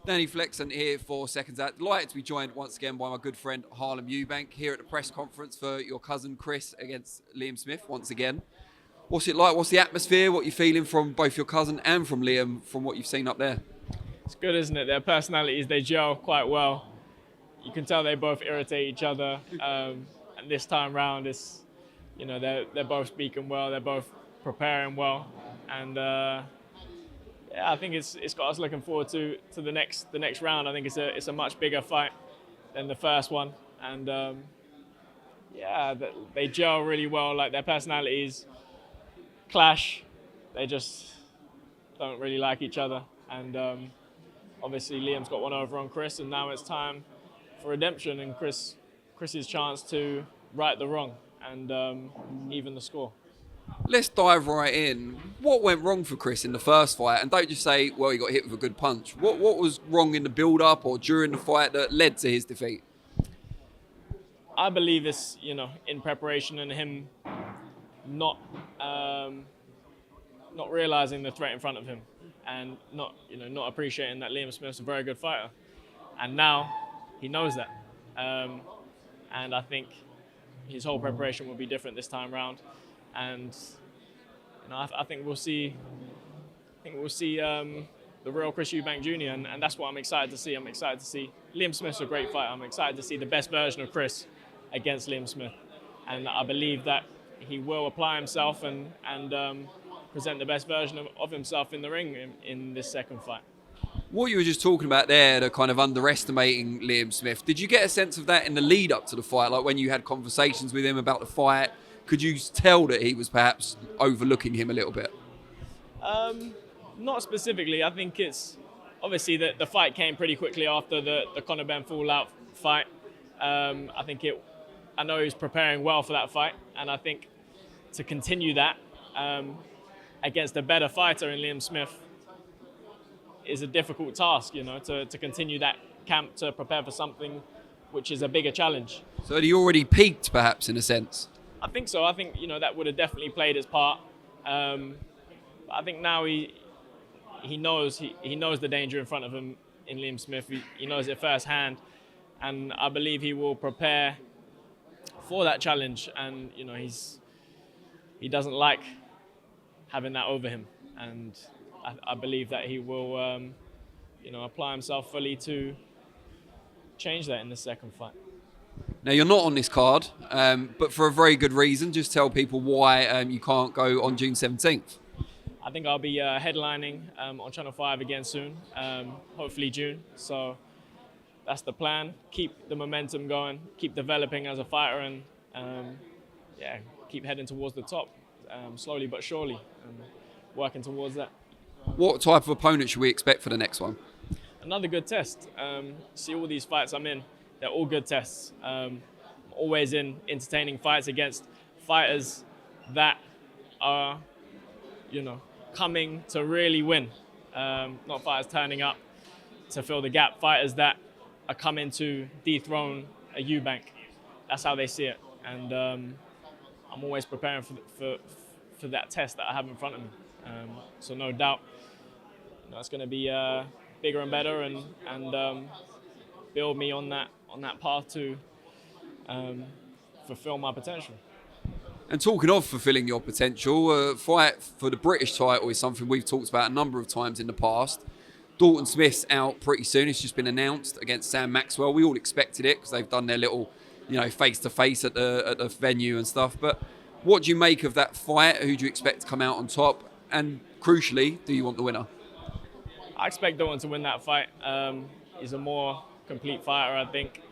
Danny Flexon here for SecondsOut. Delighted to be joined once again by my good friend Harlem Eubank here at the press conference for your cousin Chris against Liam Smith once again. What's it like? What's the atmosphere? What are you feeling from both your cousin and from Liam from what you've seen up there? It's good, isn't it? Their personalities, they gel quite well. You can tell they both irritate each other. And this time round, it's, they're both speaking well. They're both preparing well. And I think it's got us looking forward to the next round. I think it's a much bigger fight than the first one. And they gel really well. Like, their personalities clash. They just don't really like each other. And obviously Liam's got one over on Chris, and now it's time for redemption and Chris's chance to right the wrong and even the score. Let's dive right in. What went wrong for Chris in the first fight? And don't just say, well, he got hit with a good punch. What was wrong in the build-up or during the fight that led to his defeat? I believe it's, in preparation and him not realizing the threat in front of him and not appreciating that Liam Smith's a very good fighter. And now he knows that. And I think his whole preparation will be different this time round. And I think we'll see. The real Chris Eubank Jr. And that's what I'm excited to see. I'm excited to see Liam Smith's a great fighter. I'm excited to see the best version of Chris against Liam Smith, and I believe that he will apply himself and present the best version of himself in the ring in this second fight. What you were just talking about there, the kind of underestimating Liam Smith, did you get a sense of that in the lead up to the fight? Like when you had conversations with him about the fight, could you tell that he was perhaps overlooking him a little bit? Not specifically. I think it's obviously that the fight came pretty quickly after the CONOR BENN fallout fight. I know he was preparing well for that fight, and I think to continue that against a better fighter in Liam Smith is a difficult task, to continue that camp to prepare for something which is a bigger challenge. So had he already peaked, perhaps, in a sense? I think so. I think, that would have definitely played its part. I think now he knows the danger in front of him in Liam Smith. He knows it firsthand, and I believe he will prepare for that challenge. And he doesn't like having that over him, and I believe that he will apply himself fully to change that in the second fight. Now, you're not on this card, but for a very good reason. Just tell people why you can't go on June 17th. I think I'll be headlining on Channel 5 again soon, hopefully June. So that's the plan. Keep the momentum going, keep developing as a fighter, and keep heading towards the top, slowly but surely, and working towards that. What type of opponent should we expect for the next one? Another good test. See all these fights I'm in, they're all good tests. I'm always in entertaining fights against fighters that are, coming to really win. Not fighters turning up to fill the gap. Fighters that are coming to dethrone a Eubank. That's how they see it. And I'm always preparing for that test that I have in front of me. So no doubt, it's going to be bigger and better and build me on that path to fulfill my potential. And talking of fulfilling your potential, a fight for the British title is something we've talked about a number of times in the past. Dalton Smith's out pretty soon. It's just been announced against Sam Maxwell. We all expected it because they've done their little, face-to-face at the venue and stuff. But what do you make of that fight? Who do you expect to come out on top? And crucially, do you want the winner? I expect Dalton to win that fight. He's a more complete fighter, I think.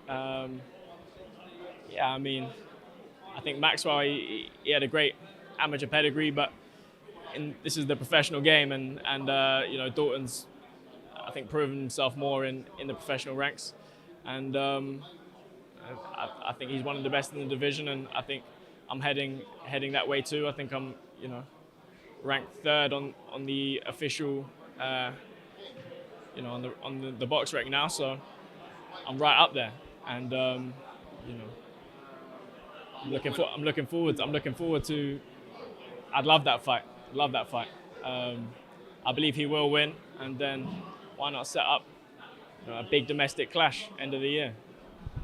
I think Maxwell, he had a great amateur pedigree, but this is the professional game, and Dalton's, I think, proven himself more in the professional ranks, and I think he's one of the best in the division, and I think I'm heading that way too. I think I'm ranked third on the official on the box rank now, so I'm right up there, and I'm looking forward to. I'd love that fight. I believe he will win, and then why not set up a big domestic clash end of the year.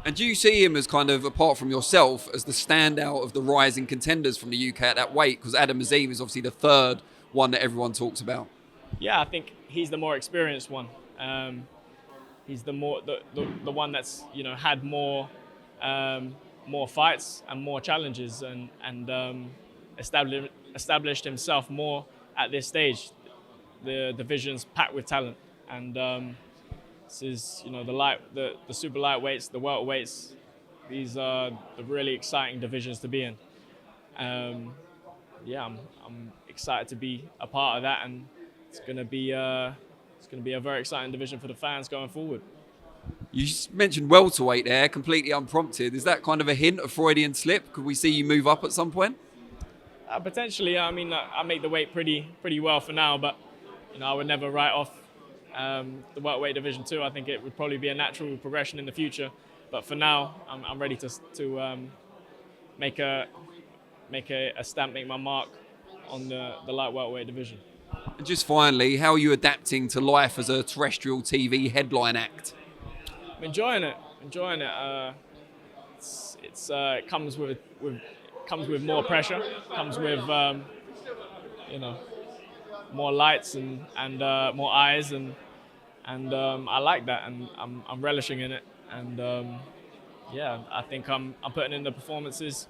And do you see him as kind of, apart from yourself, as the standout of the rising contenders from the UK at that weight? Because Adam Azim is obviously the third one that everyone talks about. Yeah, I think he's the more experienced one. He's the one that's had more fights and more challenges and established himself more at this stage. The division's packed with talent, and this is the super lightweights, the welterweights. These are the really exciting divisions to be in. I'm excited to be a part of that, and it's going to be a very exciting division for the fans going forward. You mentioned welterweight there, completely unprompted. Is that kind of a hint of Freudian slip? Could we see you move up at some point? Potentially. I mean, I make the weight pretty well for now, but I would never write off the welterweight division too. I think it would probably be a natural progression in the future, but for now, I'm ready to make a stamp, make my mark on the light welterweight division. And just finally, how are you adapting to life as a terrestrial TV headline act? I'm enjoying it. It comes with more pressure. Comes with more lights and more eyes, and I like that, and I'm relishing in it. And I think I'm putting in the performances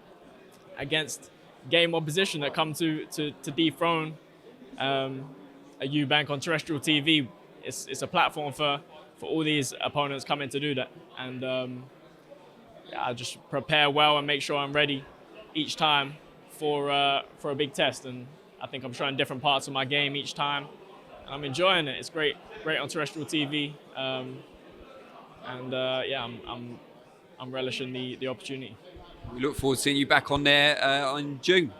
against game opposition that come to dethrone a Eubank on terrestrial TV. It's a platform for all these opponents coming to do that, and I just prepare well and make sure I'm ready each time for a big test. And I think I'm showing different parts of my game each time. I'm enjoying it. It's great on terrestrial TV, I'm relishing the opportunity. We look forward to seeing you back on there in June.